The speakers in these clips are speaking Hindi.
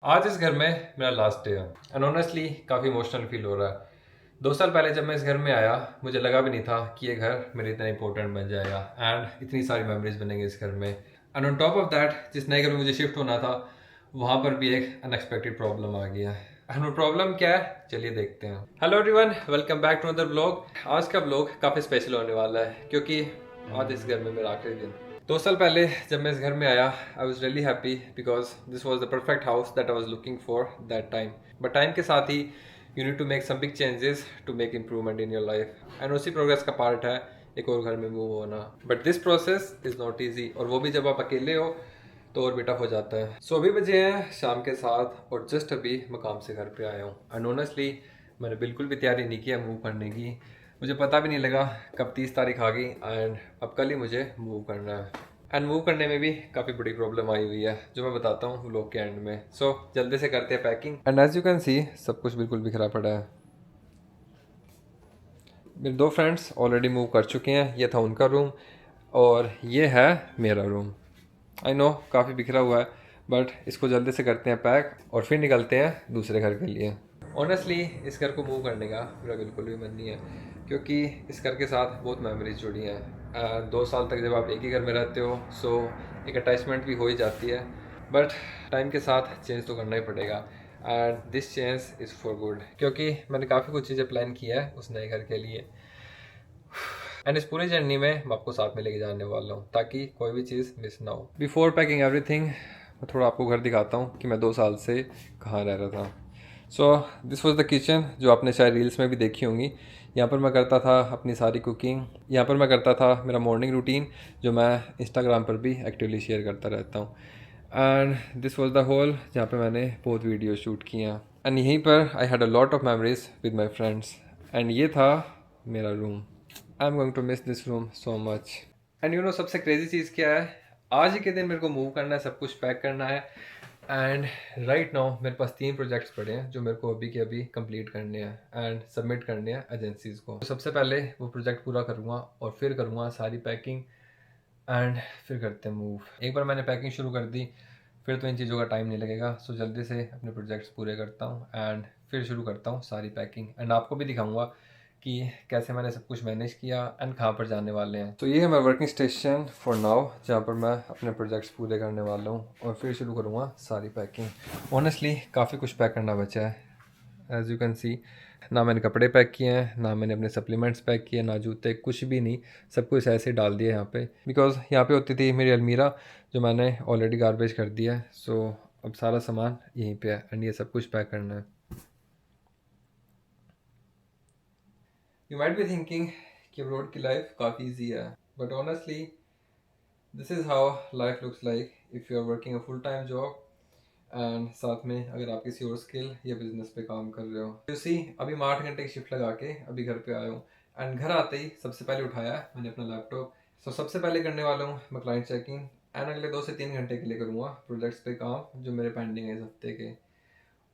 आज इस घर में मेरा लास्ट डे है एंड ऑनेस्टली काफ़ी इमोशनल फील हो रहा है। 2 साल पहले जब मैं इस घर में आया मुझे लगा भी नहीं था कि ये घर मेरे इतना इंपॉर्टेंट बन जाएगा एंड इतनी सारी मेमोरीज बनेंगे इस घर में। And on top of that जिस नए घर में मुझे शिफ्ट होना था वहाँ पर भी एक अनएक्सपेक्टेड प्रॉब्लम आ गया। एंड वो प्रॉब्लम क्या है चलिए देखते हैं। Hello everyone, welcome back to another blog. आज का ब्लॉग काफ़ी स्पेशल होने वाला है क्योंकि आज इस घर में मेरा आखिरी दिन। 2 साल पहले जब मैं इस घर में आया I was really happy because this was the perfect house that I was looking for that time. But time के साथ ही you need to make some big changes to make improvement in your life and उसी प्रोग्रेस का पार्ट है एक और घर में मूव होना। But this process is not easy और वो भी जब आप अकेले हो तो और भी टफ हो जाता है। सो अभी बजे हैं शाम के 7 और जस्ट अभी मकाम से घर पे आया हूँ एंड ऑनेस्टली मैंने बिल्कुल भी तैयारी नहीं किया मूव करने की। मुझे पता भी नहीं लगा कब 30 तारीख आ गई एंड अब कल ही मुझे मूव करना है। एंड मूव करने में भी काफ़ी बड़ी प्रॉब्लम आई हुई है जो मैं बताता हूँ व्लॉग के एंड में। सो जल्दी से करते हैं packing and as you can see सब कुछ बिल्कुल बिखरा पड़ा है। मेरे 2 फ्रेंड्स ऑलरेडी मूव कर चुके हैं, ये था उनका रूम और ये है मेरा रूम। आई नो काफ़ी बिखरा हुआ है बट इसको जल्दी से करते हैं पैक और फिर निकलते हैं दूसरे घर के लिए। ऑनेस्टली इस घर को मूव करने का मेरा बिल्कुल भी मन नहीं है क्योंकि इस घर के साथ बहुत मेमोरीज जुड़ी हैं। 2 साल तक जब आप एक ही घर में रहते हो सो एक अटैचमेंट भी हो ही जाती है बट टाइम के साथ चेंज तो करना ही पड़ेगा and this change is for good क्योंकि मैंने काफ़ी कुछ चीज़ें प्लान किया है उस नए घर के लिए एंड इस पूरी जर्नी में मैं आपको साथ में लेके जाने वाला हूँ ताकि कोई भी चीज़ मिस ना हो। बिफोर पैकिंग एवरीथिंग मैं थोड़ा आपको घर दिखाता हूँ कि मैं 2 साल से कहाँ रह रहा था। So this was the kitchen जो आपने शायद रील्स में भी देखी होंगी। यहाँ पर मैं करता था अपनी सारी कुकिंग, यहाँ पर मैं करता था मेरा मॉर्निंग रूटीन जो मैं इंस्टाग्राम पर भी एक्टिवली शेयर करता रहता हूँ। And this was the hall जहाँ पे मैंने बहुत वीडियो शूट किए हैं एंड यहीं पर I had a lot of memories with my friends and ये था मेरा room. I am going to miss this room so much. And you know सबसे क्रेजी चीज़ क्या है, आज ही के दिन मेरे को मूव करना है, सब कुछ पैक करना है एंड राइट नाउ मेरे पास 3 प्रोजेक्ट्स पड़े हैं जो मेरे को अभी के अभी कंप्लीट करने हैं एंड सबमिट करने हैं एजेंसीज़ को। तो सबसे पहले वो प्रोजेक्ट पूरा करूँगा और फिर करूँगा सारी पैकिंग एंड फिर करते हैं मूव। एक बार मैंने पैकिंग शुरू कर दी फिर तो इन चीज़ों का टाइम नहीं लगेगा। सो जल्दी से अपने प्रोजेक्ट्स पूरे करता हूँ एंड फिर शुरू करता हूँ सारी पैकिंग एंड आपको भी दिखाऊंगा कि कैसे मैंने सब कुछ मैनेज किया एंड कहाँ पर जाने वाले हैं। तो ये है मेरा वर्किंग स्टेशन फॉर नाउ जहाँ पर मैं अपने प्रोजेक्ट्स पूरे करने वाला हूँ और फिर शुरू करूँगा सारी पैकिंग। ऑनेस्टली काफ़ी कुछ पैक करना बचा है एज यू कैन सी। ना मैंने कपड़े पैक किए हैं, ना मैंने अपने सप्लीमेंट्स पैक किए, ना जूते, कुछ भी नहीं। सब कुछ ऐसे ही डाल दिया यहाँ पे बिकॉज यहाँ पे होती थी मेरी अलमीरा जो मैंने ऑलरेडी गार्बेज कर दिया है। सो अब सारा सामान यहीं पे है एंड ये सब कुछ पैक करना है। यू माइट बी थिंकिंग कि रोड की लाइफ काफ़ी ईजी है but honestly this is how life looks like if you are working a full time job and साथ में अगर आप किसी और स्किल या बिजनेस पे काम कर रहे हो। तो सी अभी मैं 8 घंटे की शिफ्ट लगा के अभी घर पे आया हूँ एंड घर आते ही सबसे पहले उठाया मैंने अपना लैपटॉप। सो सबसे पहले करने वाला हूँ मैं क्लाइंट चेकिंग एंड अगले 2 से 3 घंटे के लिए करूँगा प्रोजेक्ट्स पे काम जो मेरे पेंडिंग है इस हफ्ते के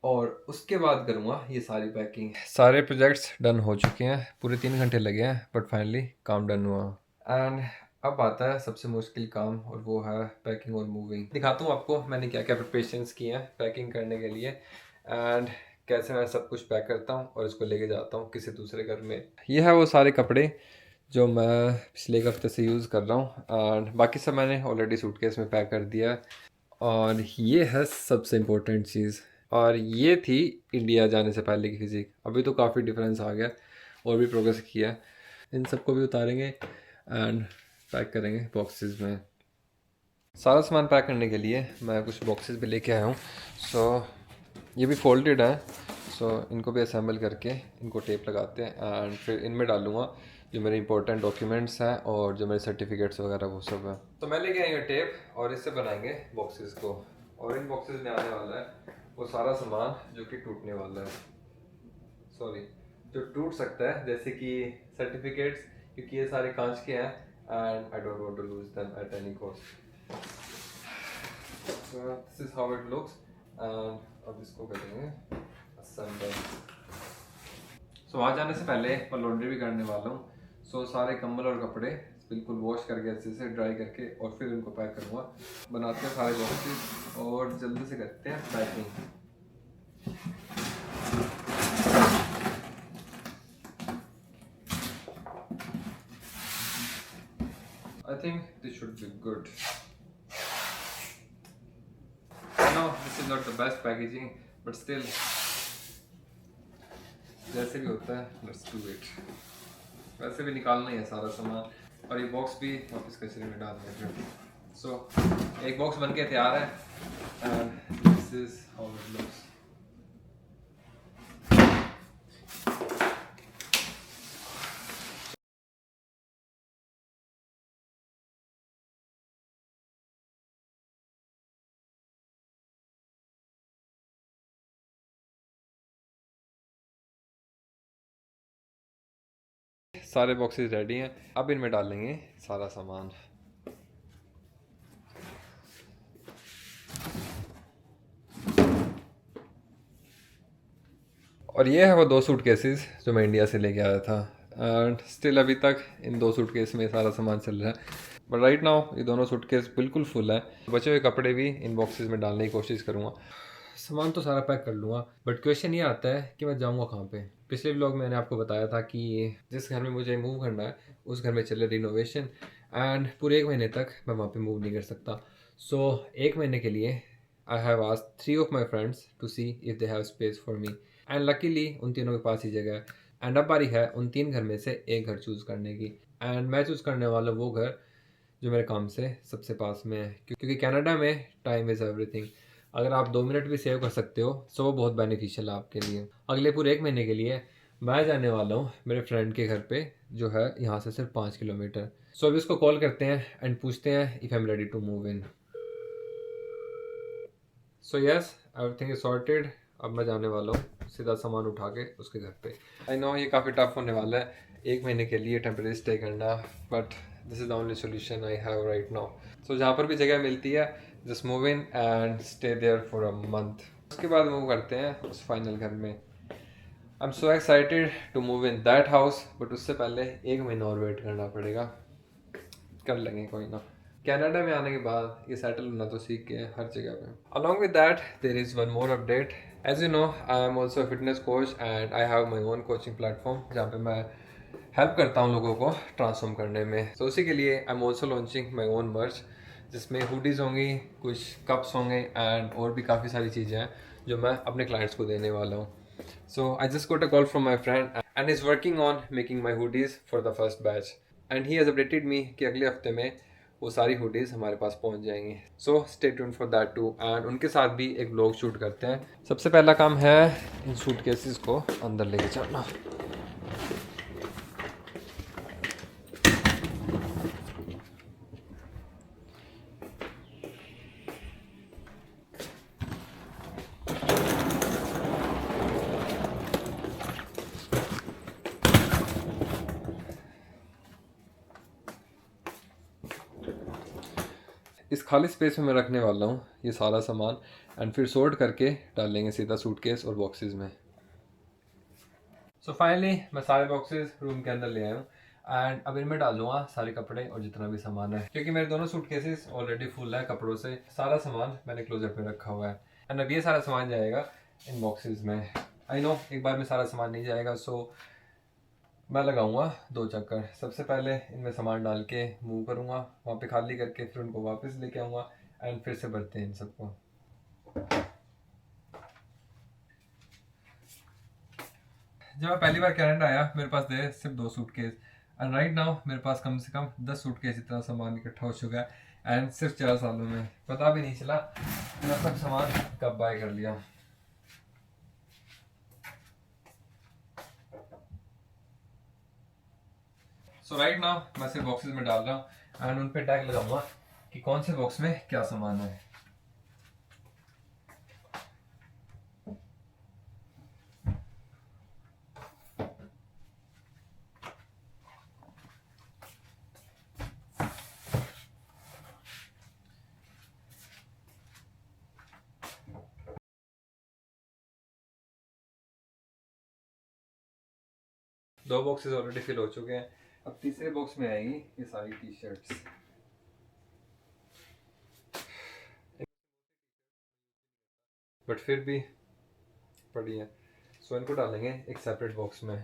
और उसके बाद करूँगा ये सारी पैकिंग। सारे प्रोजेक्ट्स डन हो चुके हैं, पूरे 3 घंटे लगे हैं बट फाइनली काम डन हुआ एंड अब आता है सबसे मुश्किल काम और वो है पैकिंग और मूविंग। दिखाता हूँ आपको मैंने क्या क्या प्रिपरेशंस किए हैं पैकिंग करने के लिए एंड कैसे मैं सब कुछ पैक करता हूँ और इसको लेके जाता हूँ किसी दूसरे घर में। ये है वो सारे कपड़े जो मैं पिछले एक हफ्ते से यूज़ कर रहा हूँ एंड बाकी सब मैंने ऑलरेडी सूटकेस में पैक कर दिया है। और ये है सबसे इम्पोर्टेंट चीज़ और ये थी इंडिया जाने से पहले की फिज़िक। अभी तो काफ़ी डिफरेंस आ गया और भी प्रोग्रेस किया है। इन सबको भी उतारेंगे एंड पैक करेंगे बॉक्सेस में। सारा सामान पैक करने के लिए मैं कुछ बॉक्सेस भी लेके आया हूँ। सो ये भी फोल्डेड है। सो इनको भी असेंबल करके इनको टेप लगाते हैं एंड फिर इनमें डालूँगा जो मेरे इंपॉर्टेंट डॉक्यूमेंट्स हैं और जो मेरे सर्टिफिकेट्स वगैरह वो सब है। तो मैं लेके आई हूँ टेप और इससे बनाएंगे बॉक्सेस को और इन बॉक्सेस में आने वाला है वो सारा सामान जो कि टूटने वाला है, सॉरी जो टूट सकता है जैसे कि सर्टिफिकेट्स क्योंकि ये सारे कांच के हैं and I don't want to lose them at any cost. So this is how it looks and अब इसको करेंगे असेंबल। सो वहाँ जाने से पहले मैं लॉन्ड्री भी करने वाला हूँ। सो सारे कंबल और कपड़े बिल्कुल वॉश करके अच्छे से ड्राई करके और फिर उनको पैक करूँगा। बनाते हैं सारे बॉक्सेस और जल्दी से करते हैं packing. think this should be good. No, this is not the best packaging, but still, जैसे भी होता है, let's do it. वैसे भी निकालना ही है सारा सामान, और ये बॉक्स भी वापस कचरे में डाल देंगे. So, एक बॉक्स बन के तैयार है, and this is how it looks. सारे बॉक्सेस रेडी हैं, अब इनमें डालेंगे सारा सामान. और ये है वो 2 सूटकेसेस जो मैं इंडिया से लेके आया था, एंड स्टिल अभी तक इन 2 सूटकेस में सारा सामान चल रहा है. बट राइट नाउ ये दोनों सूटकेस बिल्कुल फुल है. बचे हुए कपड़े भी इन बॉक्सेस में डालने की कोशिश करूँगा. सामान तो सारा पैक कर लूँगा, बट क्वेश्चन ये आता है कि मैं जाऊँगा कहाँ पे. पिछले व्लॉग में मैंने आपको बताया था कि जिस घर में मुझे मूव करना है उस घर में चले रिनोवेशन, एंड पूरे 1 महीने तक मैं वहाँ पे मूव नहीं कर सकता. सो 1 महीने के लिए I have asked 3 of my friends to see if they have space for me, and luckily उन तीनों के पास ही जगह है. एंड अब बारी है उन 3 घर में से एक घर चूज़ करने की, एंड मैं चूज़ करने वाला वो घर जो मेरे काम से सबसे पास में है, क्योंकि कनाडा में टाइम इज़ एवरीथिंग. अगर आप 2 मिनट भी सेव कर सकते हो तो वो बहुत बेनिफिशियल है आपके लिए. अगले पूरे 1 महीने के लिए मैं जाने वाला हूँ मेरे फ्रेंड के घर पे, जो है यहाँ से सिर्फ 5 किलोमीटर. सो अभी उसको कॉल करते हैं एंड पूछते हैं if I am ready to move in. So yes, everything is sorted. अब मैं जाने वाला हूँ सीधा सामान उठा के उसके घर पे. आई नो ये काफ़ी टफ होने वाला है 1 महीने के लिए टेम्परेरी स्टे करना, but this is the only solution I have right now. So जहाँ पर भी जगह मिलती है just move in and stay there for a month. उसके बाद मूव करते हैं उस फाइनल घर में. I am so excited to move in that house, but उससे पहले 1 महीना और वेट करना पड़ेगा. कर लेंगे कोई ना. कनाडा में आने के बाद ये सेटल होना तो सीख गए हर जगह पे. Along with that there is one more update. As you know I am also a fitness coach and I have my own coaching platform जहाँ पे मैं हेल्प करता हूँ लोगों को ट्रांसफॉर्म करने में. तो उसी के लिए आई am also launching my own मर्च, जिसमें हुडीज़ होंगी, कुछ कप्स होंगे, एंड और भी काफ़ी सारी चीज़ें हैं जो मैं अपने क्लाइंट्स को देने वाला हूँ. So I just got a call from my friend and is working on making my hoodies for the first batch. And he has updated me कि अगले हफ्ते में वो सारी हुडीज़ हमारे पास पहुंच जाएंगी. So stay tune for that too. And उनके साथ भी एक व्लॉग शूट करते हैं. सबसे पहला काम है इन सूटकेसेस को अंदर लेके चलना. इस खाली स्पेस में मैं रखने वाला हूँ ये सारा सामान, एंड फिर सॉर्ट करके डालेंगे सीधा सूटकेस और बॉक्सेस में. सो फाइनली मैं सारे बॉक्सेस रूम के अंदर ले आया हूँ, एंड अब इनमें डालूंगा सारे कपड़े और जितना भी सामान है, क्योंकि मेरे दोनों सूटकेसेस ऑलरेडी फुल है कपड़ों से. सारा सामान मैंने क्लोजेट में रखा हुआ है, एंड अब ये सारा सामान जाएगा इन बॉक्सेस में. आई नो एक बार में सारा सामान नहीं जाएगा, सो मैं लगाऊंगा 2 चक्कर. सबसे पहले इनमें सामान डाल के मूव करूंगा, वहाँ पे खाली करके फिर उनको वापस लेके आऊँगा, एंड फिर से भरते हैं इन सबको. जब मैं पहली बार कनाडा आया मेरे पास थे सिर्फ 2 सूटकेस, एंड राइट नाउ मेरे पास कम से कम 10 सूटकेस इतना सामान इकट्ठा हो चुका है. एंड सिर्फ 4 सालों में पता भी नहीं चला इतना सब सामान कब बाय कर लिया. सो राइट नाउ मैं सिर्फ बॉक्सेस में डाल रहा हूँ, एंड उन पे टैग लगाऊंगा कि कौन से बॉक्स में क्या सामान है. दो बॉक्सेस ऑलरेडी फिल हो चुके हैं. अब तीसरे बॉक्स में आएगी ये सारी टी शर्ट्स. बट फिर भी पड़ी है, सो इनको डालेंगे एक सेपरेट बॉक्स में.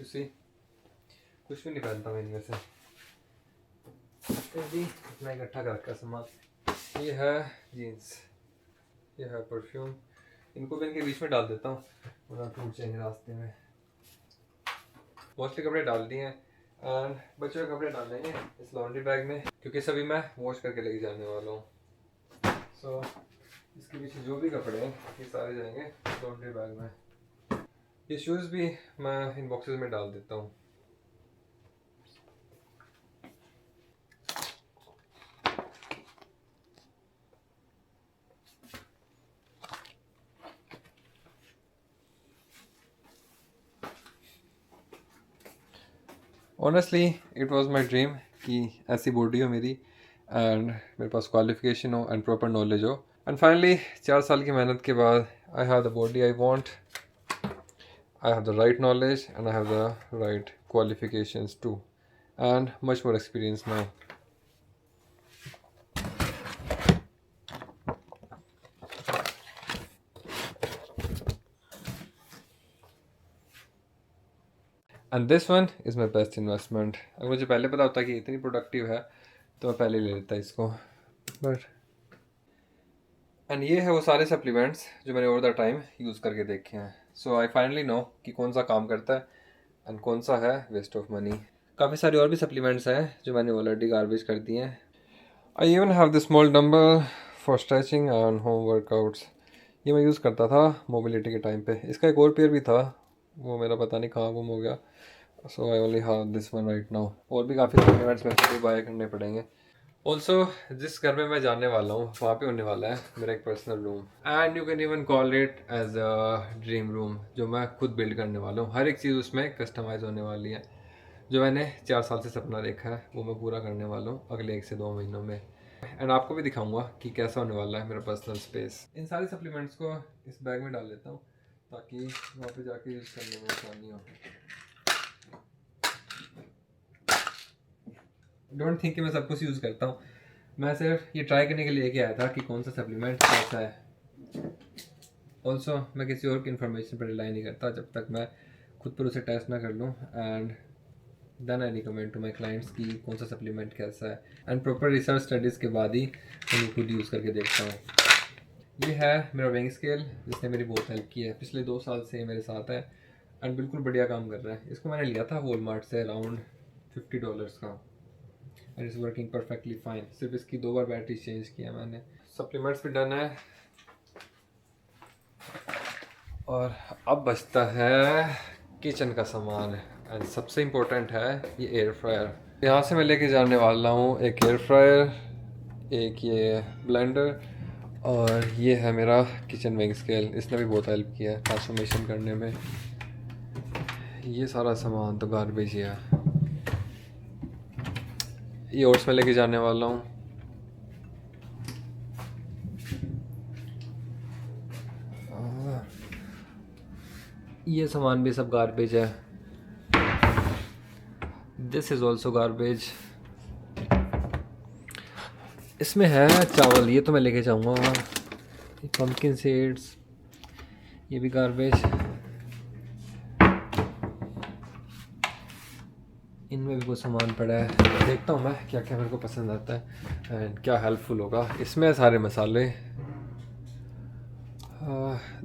सी कुछ भी नहीं पहनता मैं इनमें से, फिर भी इतना इकट्ठा कर रखा सामान। ये है जीन्स, ये है परफ्यूम, इनको भी इनके बीच में डाल देता हूँ वरना टूट जाएंगे रास्ते में। मोस्टली कपड़े डाल दिए हैं एंड बच्चों के कपड़े डाल देंगे इस लॉन्ड्री बैग में, क्योंकि सभी मैं वॉश करके लेके जाने वाला हूँ। सो इसके पीछे जो भी कपड़े हैं ये सारे जाएंगे लॉन्ड्री बैग में। ये शूज़ भी मैं इन बॉक्सेस में डाल देता हूँ। Honestly it was my dream कि ऐसी बॉडी हो मेरी एंड मेरे पास क्वालिफिकेशन हो एंड प्रॉपर नॉलेज हो, एंड फाइनली 4 साल की मेहनत के बाद I have the body I want, I have the right knowledge and I have the right qualifications too, and much more experience now. And this one is my best investment. अगर मुझे पहले पता होता कि इतनी प्रोडक्टिव है तो मैं पहले ले लेता इसको, बट एंड ये है वो सारे सप्लीमेंट्स जो मैंने ओवर द टाइम यूज़ करके देखे हैं। सो आई फाइनली नो कि कौन सा काम करता है एंड कौन सा है वेस्ट ऑफ मनी। काफ़ी सारे और भी सप्लीमेंट्स हैं जो मैंने ऑलरेडी गार्बेज कर दिए हैं। I even have the small dumbbell for stretching and home workouts. ये मैं यूज़ करता था मोबिलिटी के टाइम पे। इसका एक और पेयर भी था, वो मेरा पता नहीं कहाँ गुम हो गया। So I only have this one right now. और भी काफ़ी सप्लीमेंट्स मेरे को बाय करने पड़ेंगे। ऑल्सो जिस घर में मैं जाने वाला हूँ वहाँ पे होने वाला है मेरा एक personal room, and you can even call it as a dream room, जो मैं खुद बिल्ड करने वाला हूँ। हर एक चीज़ उसमें कस्टमाइज होने वाली है। जो मैंने 4 साल से सपना देखा है वो मैं पूरा करने वाला हूँ अगले 1 से 2 महीनों में, एंड आपको भी दिखाऊंगा कि कैसा होने वाला है मेरा पर्सनल स्पेस। इन सारे सप्लीमेंट्स को इस बैग में डाल लेता हूँ ताकि वहाँ पे जाके यूज़ करने में आसानी हो। डोंट थिंक कि मैं सब कुछ यूज़ करता हूँ, मैं सिर्फ ये ट्राई करने के लिए लेके आया था कि कौन सा सप्लीमेंट कैसा है। ऑल्सो मैं किसी और की इन्फॉर्मेशन पर रिलाई नहीं करता जब तक मैं खुद पर उसे टेस्ट ना कर लूँ, and then I recommend to my clients कि कौन सा सप्लीमेंट कैसा है, एंड प्रॉपर रिसर्च स्टडीज़ के बाद ही मैं खुद यूज़ करके देखता हूँ। ये है मेरा वेइंग स्केल जिसने मेरी बहुत हेल्प की है, पिछले 2 साल से मेरे साथ है एंड बिल्कुल बढ़िया काम कर रहा है। इसको मैंने लिया था वॉलमार्ट से अराउंड $50 का, and it's working perfectly fine. सिर्फ इसकी 2 बार बैटरी चेंज किया मैंने। सप्लीमेंट्स भी डन है और अब बचता है किचन का सामान, एंड सबसे इम्पोर्टेंट है ये एयर फ्रायर। यहाँ से मैं लेके जाने वाला हूँ एक एयर फ्रायर, एक ये ब्लेंडर, और ये है मेरा किचन वेइंग स्केल। इसने भी बहुत हेल्प किया है ट्रांसफॉर्मेशन करने में। ये सारा सामान तो गार्बेज ही है। ये ओट्स में लेके जाने वाला हूँ। ये सामान भी सब गार्बेज है। This is also garbage. इसमें है चावल, ये तो मैं लेके जाऊँगा। पम्पकिन सीड्स, ये भी गार्बेज। इनमें भी कुछ सामान पड़ा है, देखता हूँ मैं क्या क्या मेरे को पसंद आता है एंड क्या हेल्पफुल होगा। इसमें सारे मसाले।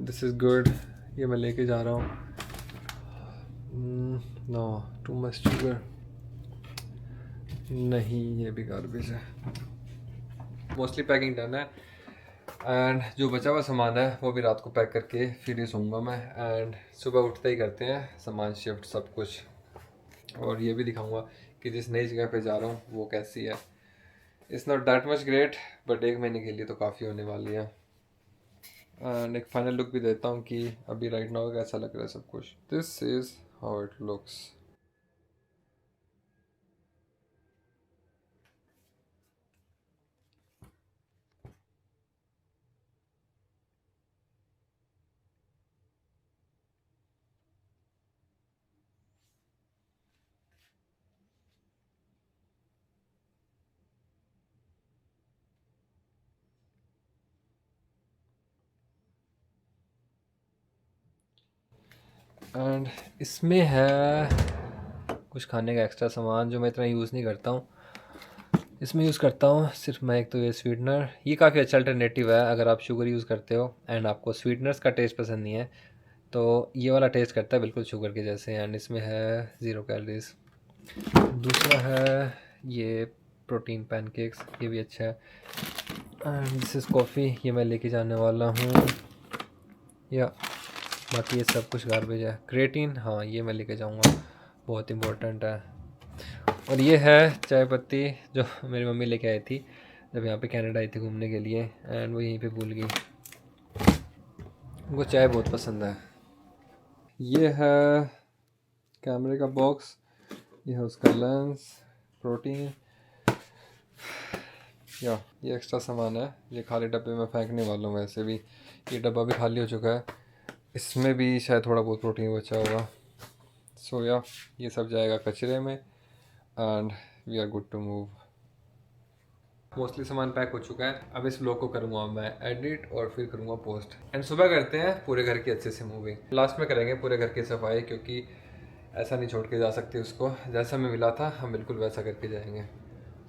दिस इज़ गुड, ये मैं लेके जा रहा हूँ। नो टू मच शुगर, नहीं ये भी गार्बेज है। मोस्टली पैकिंग डन है, एंड जो बचा हुआ सामान है वो भी रात को पैक करके फिर ही सोऊंगा मैं, एंड सुबह उठते ही करते हैं सामान शिफ्ट सब कुछ। और ये भी दिखाऊंगा कि जिस नई जगह पे जा रहा हूँ वो कैसी है। It's not that much great, but 1 महीने के लिए तो काफ़ी होने वाली है। एंड एक फाइनल लुक भी देता हूँ कि अभी राइट नाउ कैसा लग रहा है सब कुछ। This is how it looks. And इसमें है कुछ खाने का एक्स्ट्रा सामान जो मैं इतना यूज़ नहीं करता हूँ। इसमें यूज़ करता हूँ सिर्फ मैं एक तो ये स्वीटनर, ये काफ़ी अच्छा अल्टरनेटिव है अगर आप शुगर यूज़ करते हो एंड आपको स्वीटनर्स का टेस्ट पसंद नहीं है, तो ये वाला टेस्ट करता है बिल्कुल शुगर के जैसे। एंड इसमें है 0 कैलोरीज। दूसरा है ये प्रोटीन पैनकेक्स, ये भी अच्छा है। एंड दिस इज़ कॉफ़ी, ये मैं लेके जाने वाला हूँ। या बाकी ये सब कुछ गार्बेज है। क्रेटीन, हाँ ये मैं लेके जाऊँगा, बहुत इंपॉर्टेंट है। और ये है चाय पत्ती जो मेरी मम्मी लेके आई थी जब यहाँ पे कनाडा आई थी घूमने के लिए, एंड वो यहीं पे भूल गई। उनको चाय बहुत पसंद है। ये है कैमरे का बॉक्स, ये है उसका लेंस, प्रोटीन, या ये एक्स्ट्रा सामान है, ये खाली डब्बे में फेंकने वाला हूँ। वैसे भी ये डब्बा भी खाली हो चुका है, इसमें भी शायद थोड़ा बहुत प्रोटीन बचा होगा। सो या ये सब जाएगा कचरे में and we are good to move. Mostly सामान पैक हो चुका है, अब इस ब्लॉग को करूँगा मैं एडिट और फिर करूँगा पोस्ट, एंड सुबह करते हैं पूरे घर की अच्छे से मूविंग। लास्ट में करेंगे पूरे घर की सफाई, क्योंकि ऐसा नहीं छोड़ के जा सकती उसको, जैसा मैं मिला था हम बिल्कुल वैसा करके जाएंगे।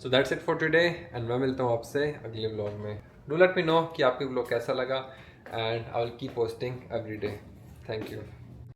So that's it for today and मैं मिलता हूँ आपसे अगले ब्लॉग में। डू लेट मी नो कि आपके ब्लॉग कैसा लगा and I will keep posting every day. Thank you.